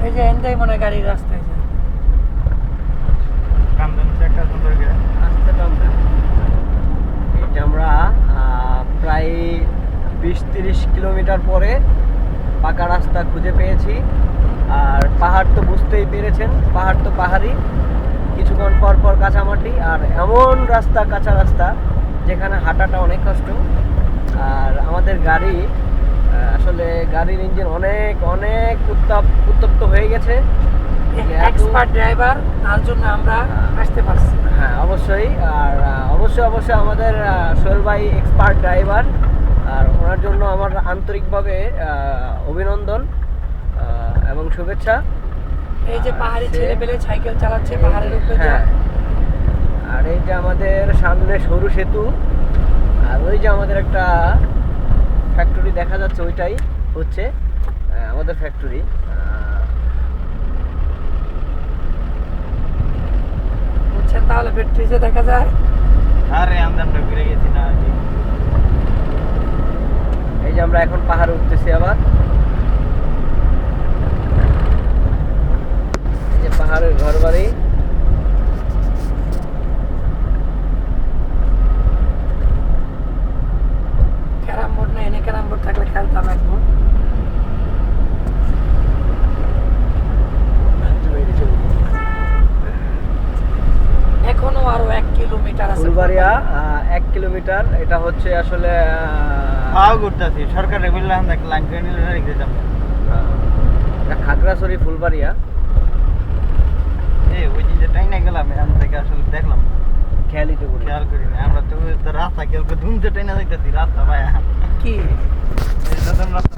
এই যে এনটাই মনে হয় গাড়ির রাস্তায় যায়। এই যে আমরা প্রায় 20-30 কিলোমিটার পরে পাকা রাস্তা খুঁজে পেয়েছি। আর পাহাড় তো বুঝতেই পেরেছেন, পাহাড় তো পাহাড়ই, কিছুক্ষণ পর পর কাঁচামাটি, আর এমন রাস্তা, কাঁচা রাস্তা যেখানে হাঁটাটা অনেক কষ্ট। আর আমাদের গাড়ি আসলে গাড়ির ইঞ্জিন অনেক অনেক উত্তপ্ত হয়ে গেছে। এক্সপার্ট ড্রাইভার, তার জন্য আমরা আসতে পারছি। হ্যাঁ অবশ্যই। আর অবশ্যই আমাদের সোহেল ভাই এক্সপার্ট ড্রাইভার, আর ওনার জন্য আমার আন্তরিকভাবে অভিনন্দন এবং শুভেচ্ছা। এই যে পাহাড়ি ছেলে পেলে সাইকেল চালাচ্ছে পাহাড়ের উপরে হ্যাঁ, যায়। আর এই যে আমাদের সামনে সরু সেতু, আর ওই যে আমাদের একটা ফ্যাক্টরি দেখা যাচ্ছে, ওইটাই হচ্ছে আমাদের ফ্যাক্টরি। বুঝছেন, তাহলে ব্যাটারিতে দেখা যায়। আরে আমরা ঘুরে গেছি না। এই যে আমরা এখন পাহাড়ে উঠতেছি আবার। এই যে পাহাড়ের ঘর বাড়ি। ক্যারাম বোর্ড না, এনে ক্যারাম বোর্ড থাকলে খেলতাম একবার। এখনো আরো 1 কিলোমিটার আছে। ফুলবাড়িয়া 1 কিলোমিটার। এটা হচ্ছে আসলে পাও ঘুরতেছি সরকারে বললাম দেখ লাইন করে নিলে রেখে যাব। খাগড়াছড়ি ফুলবাড়িয়া। এই ওই যে টাইনা গেলাম এখান থেকে আসলে দেখলাম, খেয়ালই তো করি। খেয়াল করি না আমরা। তো রাস্তা খেয়াল করে ধুমতে টাইনা যাইতেছি রাস্তা ভাইয়া। কি এই নতুন রাস্তা